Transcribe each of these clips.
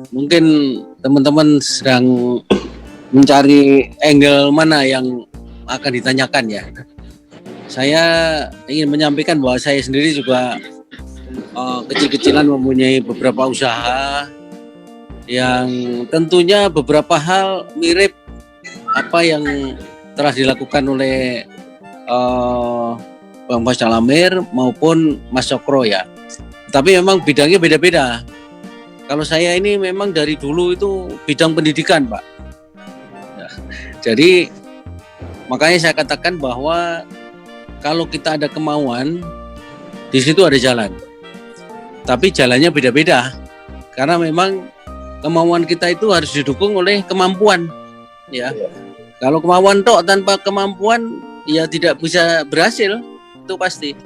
mungkin teman-teman sedang mencari angle mana yang akan ditanyakan ya. Saya ingin menyampaikan bahwa saya sendiri juga kecil-kecilan mempunyai beberapa usaha yang tentunya beberapa hal mirip apa yang telah dilakukan oleh Bang Faisal Amir maupun Mas Cokro ya. Tapi memang bidangnya beda-beda. Kalau saya ini memang dari dulu itu bidang pendidikan, Pak. Ya, jadi makanya saya katakan bahwa kalau kita ada kemauan, di situ ada jalan. Tapi jalannya beda-beda. Karena memang kemauan kita itu harus didukung oleh kemampuan. Ya. Kalau kemauan tok tanpa kemampuan, ya tidak bisa berhasil. Itu pasti.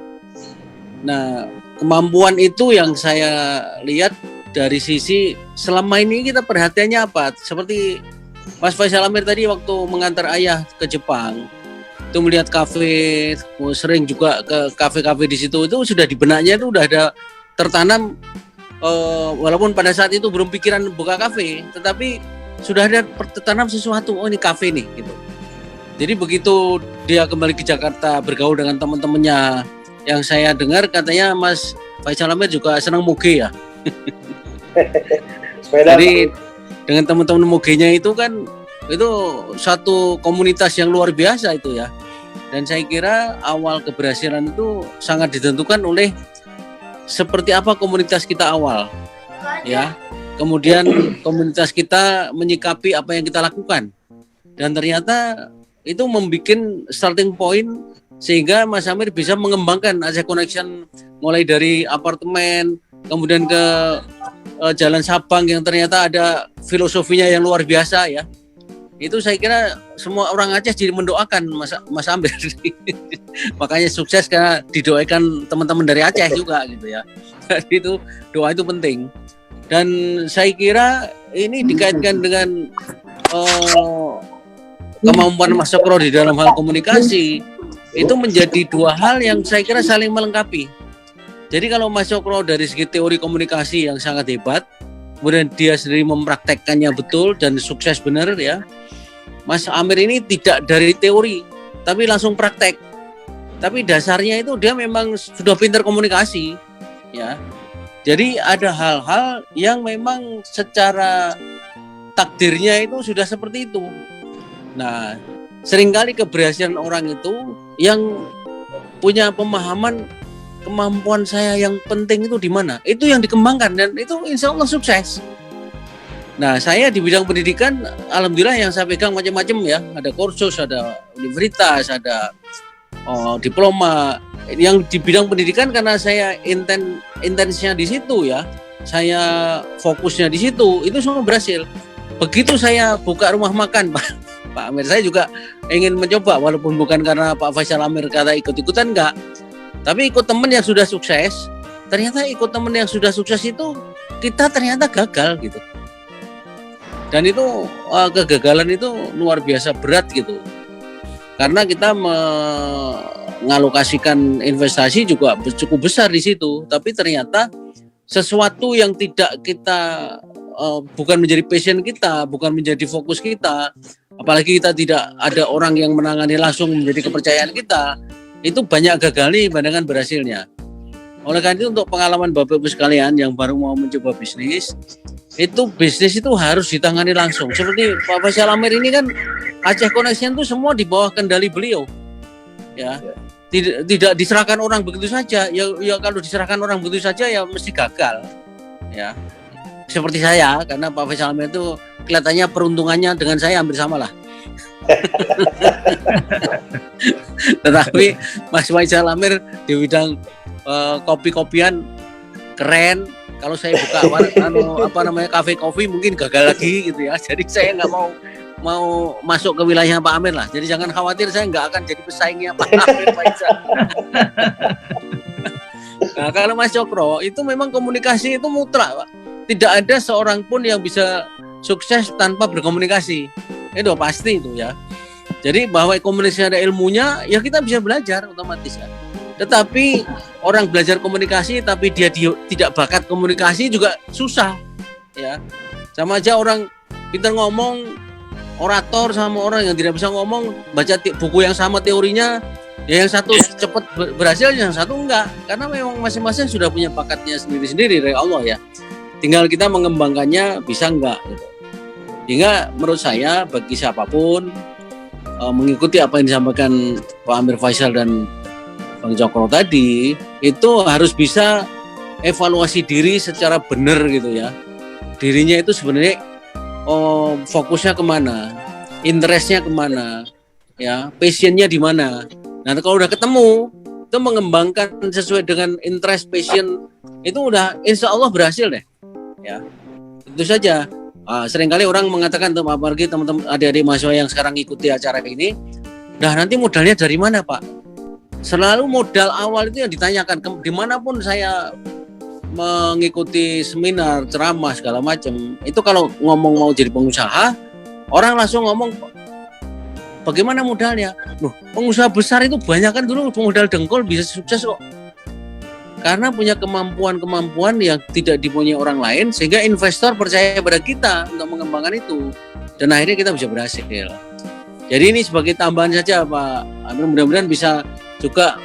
Nah, kemampuan itu yang saya lihat dari sisi selama ini kita perhatiannya apa? Seperti Mas Faisal Amir tadi waktu mengantar ayah ke Jepang, itu melihat kafe, sering juga ke kafe-kafe di situ, itu sudah di benaknya itu udah ada tertanam, walaupun pada saat itu belum pikiran buka kafe, tetapi sudah ada tertanam sesuatu, oh ini kafe nih gitu. Jadi begitu dia kembali ke Jakarta bergaul dengan teman-temannya, yang saya dengar katanya Mas Faisal Amir juga senang moge ya. Jadi dengan teman-teman mogenya itu kan itu satu komunitas yang luar biasa itu ya. Dan saya kira awal keberhasilan itu sangat ditentukan oleh seperti apa komunitas kita awal ya. Kemudian komunitas kita menyikapi apa yang kita lakukan. Dan ternyata itu membuat starting point sehingga Mas Amir bisa mengembangkan Aceh Connection mulai dari apartemen kemudian ke Jalan Sabang yang ternyata ada filosofinya yang luar biasa ya. Itu saya kira semua orang Aceh jadi mendoakan Mas Amir. Makanya sukses karena didoakan teman-teman dari Aceh juga gitu ya. Jadi itu doa itu penting. Dan saya kira ini dikaitkan dengan kemampuan Mas Cokro di dalam hal komunikasi itu menjadi dua hal yang saya kira saling melengkapi. Jadi kalau Mas Cokro dari segi teori komunikasi yang sangat hebat, kemudian dia sendiri mempraktekkannya betul dan sukses benar ya. Mas Amir ini tidak dari teori, tapi langsung praktek. Tapi dasarnya itu dia memang sudah pintar komunikasi ya. Jadi ada hal-hal yang memang secara takdirnya itu sudah seperti itu. Nah, seringkali keberhasilan orang itu yang punya pemahaman kemampuan saya yang penting itu di mana? Itu yang dikembangkan dan itu insya Allah sukses. Nah, saya di bidang pendidikan, alhamdulillah yang saya pegang macam-macam ya. Ada kursus, ada universitas, ada diploma. Yang di bidang pendidikan karena saya intensnya di situ ya, saya fokusnya di situ, itu semua berhasil. Begitu saya buka rumah makan, Pak Amir, saya juga ingin mencoba, walaupun bukan karena Pak Faisal Amir kata ikut-ikutan enggak. Tapi ikut teman yang sudah sukses, ternyata ikut teman yang sudah sukses itu kita ternyata gagal gitu. Dan itu kegagalan itu luar biasa berat gitu. Karena kita mengalokasikan investasi juga cukup besar di situ, tapi ternyata sesuatu yang tidak kita bukan menjadi passion kita, bukan menjadi fokus kita, apalagi kita tidak ada orang yang menangani langsung menjadi kepercayaan kita. Itu banyak gagalnya dibandingkan berhasilnya. Oleh karena itu untuk pengalaman Bapak Ibu sekalian yang baru mau mencoba bisnis itu harus ditangani langsung. Seperti Pak Faisal Amir ini kan Aceh Connection itu semua di bawah kendali beliau. Ya. Tidak diserahkan orang begitu saja. Ya kalau diserahkan orang begitu saja ya mesti gagal. Ya. Seperti saya karena Pak Faisal Amir itu kelihatannya peruntungannya dengan saya hampir sama lah. Tetapi Mas Faisal Amir di bidang kopi-kopian keren. Kalau saya buka kafe kopi mungkin gagal lagi gitu ya. Jadi saya nggak mau masuk ke wilayah Pak Amir lah. Jadi jangan khawatir, saya nggak akan jadi pesaingnya Pak Amir Faisal. Nah, kalau Mas Cokro itu memang komunikasi itu mutlak, Pak. Tidak ada seorang pun yang bisa sukses tanpa berkomunikasi. Itu pasti itu ya. Jadi bahwa komunikasi ada ilmunya, ya kita bisa belajar otomatis kan. Tetapi orang belajar komunikasi tapi dia tidak bakat komunikasi juga susah ya. Sama aja orang pintar ngomong, orator sama orang yang tidak bisa ngomong, baca buku yang sama teorinya, ya yang satu cepat berhasil, yang satu enggak. Karena memang masing-masing sudah punya bakatnya sendiri-sendiri dari Allah ya. Tinggal kita mengembangkannya bisa enggak gitu. Sehingga menurut saya bagi siapapun mengikuti apa yang disampaikan Pak Amir Faisal dan Bang Cokro tadi, itu harus bisa evaluasi diri secara benar gitu ya. Dirinya itu sebenarnya fokusnya kemana, interestnya kemana, ya, passionnya di mana. Nah kalau udah ketemu, itu mengembangkan sesuai dengan interest, passion, itu udah insya Allah berhasil deh. Ya, itu saja. Seringkali orang mengatakan, apalagi teman-teman adik-adik mahasiswa yang sekarang ikuti acara ini, nah nanti modalnya dari mana Pak? Selalu modal awal itu yang ditanyakan, dimanapun saya mengikuti seminar, ceramah segala macam, itu kalau ngomong mau jadi pengusaha, orang langsung ngomong bagaimana modalnya? Loh, pengusaha besar itu banyak kan dulu modal dengkul bisa sukses kok. Karena punya kemampuan-kemampuan yang tidak dipunyai orang lain, sehingga investor percaya pada kita untuk mengembangkan itu, dan akhirnya kita bisa berhasil. Jadi ini sebagai tambahan saja Pak Amir, mudah-mudahan bisa juga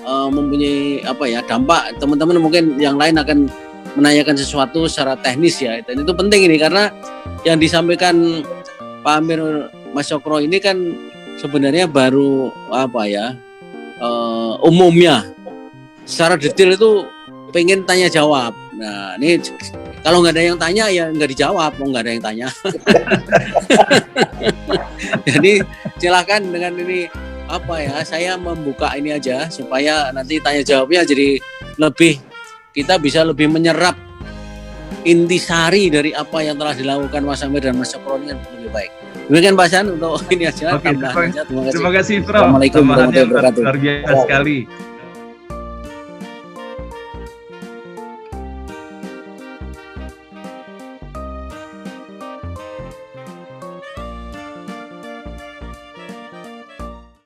mempunyai dampak. Teman-teman mungkin yang lain akan menanyakan sesuatu secara teknis ya, dan itu penting ini karena yang disampaikan Pak Amir Mas Cokro ini kan sebenarnya baru umumnya. Secara detail itu pengen tanya jawab. Nah ini kalau nggak ada yang tanya ya nggak dijawab, nggak ada yang tanya. Jadi silakan dengan ini saya membuka ini aja supaya nanti tanya jawabnya jadi kita bisa lebih menyerap intisari dari apa yang telah dilakukan Mas Amir dan Mas Cokro ini lebih baik. Demikian Pak San untuk ini aja. Oke, terima kasih Prof. Assalamualaikum warahmatullahi wabarakatuh. Luar biasa sekali.